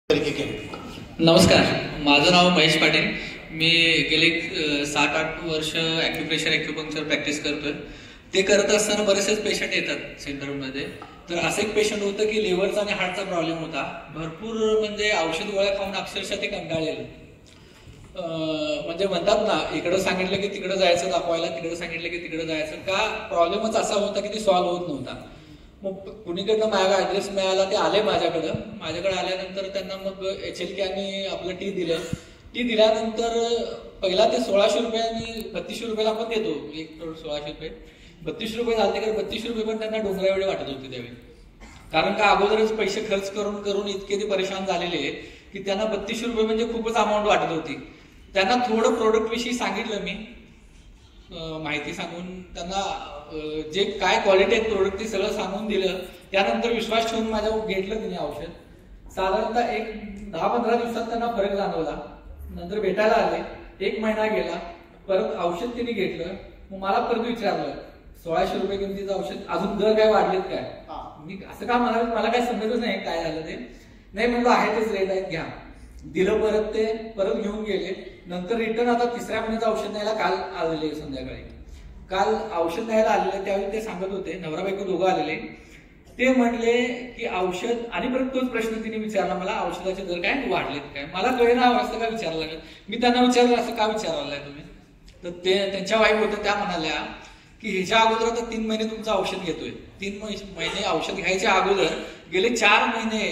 नमस्कार, माझं नाव महेश पाटील. मी गेली 7-8 वर्ष ॲक्युप्रेशर ॲक्युपंक्चर प्रॅक्टिस करतोय. ते करत असताना बरेचसेच पेशंट येतात सेंटरमध्ये. तर असं एक पेशंट होतं की लिव्हरचा आणि हार्टचा प्रॉब्लेम होता. भरपूर म्हणजे औषध गोळ्या खाऊन अक्षरशः ते कंटाळलेलं. म्हणजे म्हणतात ना, इकडं सांगितलं की तिकडं जायचं दाखवायला, तिकडं सांगितलं की तिकडं जायचं. का प्रॉब्लेमच असा होता की ती सॉल्व्ह होत नव्हता. मग कुणीकडनं माझा ॲड्रेस मिळाला, ते आले माझ्याकडे आल्यानंतर त्यांना मग HLK आणि आपलं टी दिल्यानंतर पहिला ते 1600 रुपये आणि 3200 रुपयाला आपण देतो. 1 करोड 1600 रुपये 3200 रुपये झाले, तर 3200 रुपये पण त्यांना डोंगरावेळी वाटत होते त्यावेळी. कारण का अगोदरच पैसे खर्च करून इतके ते परेशान झालेले की त्यांना 3200 रुपये म्हणजे खूपच अमाऊंट वाटत होती. त्यांना थोडं प्रोडक्ट विषयी सांगितलं मी, माहिती सांगून त्यांना जे काय क्वालिटी आहे प्रोडक्ट ते सगळं सांगून दिलं. त्यानंतर विश्वास ठेवून माझ्या घेतलं तिने औषध. साधारणतः एक 10-15 दिवसात त्यांना फरक जाणवला. नंतर भेटायला आले, 1 महिना गेला, परत औषध तिने घेतलं. मग मला परत विचारलं, 1600 रुपये किमतीचं औषध, अजून दर काय वाढलेत काय? मी असं का म्हणाल, मला काय समजतच नाही काय झालं ते. नाही म्हणलं, आहेतच रेट आहेत, घ्या. दिलं परत घेऊन गेले. नंतर रिटर्न आता 3ऱ्या महिन्याचं औषध न्यायला काल आलेले संध्याकाळी. काल औषध न्यायला आलेले त्यावेळी ते सांगत होते, नवरा बायको दोघं आलेले. ते म्हणले की औषध, आणि परत तोच प्रश्न तिने विचारला मला, औषधाचे दर काय वाढलेत काय? मला कळेना असं का विचारायला लागलं. मी त्यांना विचारलं, असं का विचारायला तुम्ही? तर ते त्यांच्या वाईफ होत्या, त्या म्हणाल्या की ह्याच्या अगोदर आता 3 महिने तुमचं औषध घेतोय. 3 महिने औषध घ्यायच्या अगोदर गेले 4 महिने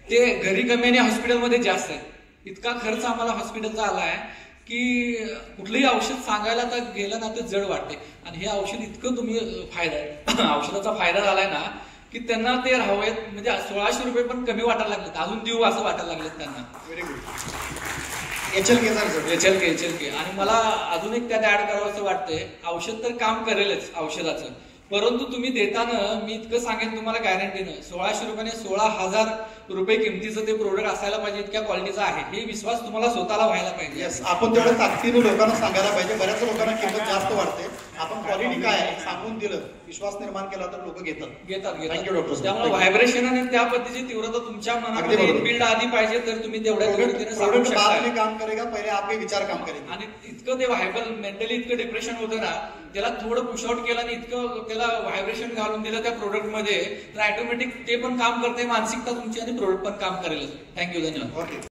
ते घरी कमी आणि हॉस्पिटलमध्ये जास्त आहे. इतका खर्च आम्हाला हॉस्पिटलचा आलाय की कुठलंही औषध सांगायला तर गेलं ना तर जड वाटते. आणि हे औषध इतकं तुम्ही फायदा आहे, औषधाचा फायदा झालाय ना की त्यांना ते राहावेत. म्हणजे 1600 रुपये पण कमी वाटायला लागलेत, अजून देऊ असं वाटायला लागलेत त्यांना. Very good. HLK. आणि मला अजून एक त्यात ऍड करावं असं वाटतंय. औषध तर काम करेलच औषधाचं, परंतु तुम्ही देताना मी इतकं सांगेन तुम्हाला गॅरंटीनं, 1600 रुपयाने 16,000 रुपये किमतीचं ते प्रोडक्ट असायला पाहिजे, इतक्या क्वालिटीचं आहे. हे विश्वास तुम्हाला स्वतःला व्हायला पाहिजे. आपण तेवढं ताकदीने लोकांना सांगायला पाहिजे. बऱ्याच लोकांना किंमत जास्त वाटते. आपण क्वालिटी काय आहे सांगून दिलं, विश्वास निर्माण केला तर लोक घेतात. Thank you doctor. त्यामुळे व्हायब्रेशन आणि त्या पद्धतीची तीव्रता तुमच्या मनामध्ये बिल्ड आधी पाहिजे, तर तुम्ही तेवढ्या काम करेगा, पहिले आपले विचार काम करेगा. आणि इतकं ते व्हायबल मेंटली इतकं डिप्रेशन होतं ना, त्याला थोडं पुश आउट केलं आणि इतकं त्याला व्हायब्रेशन घालून दिलं त्या प्रोडक्ट मध्ये, तर ऑटोमॅटिक ते पण काम करते, मानसिकता तुमची, आणि प्रोडक्ट पण काम करेल. थँक्यू, धन्यवाद.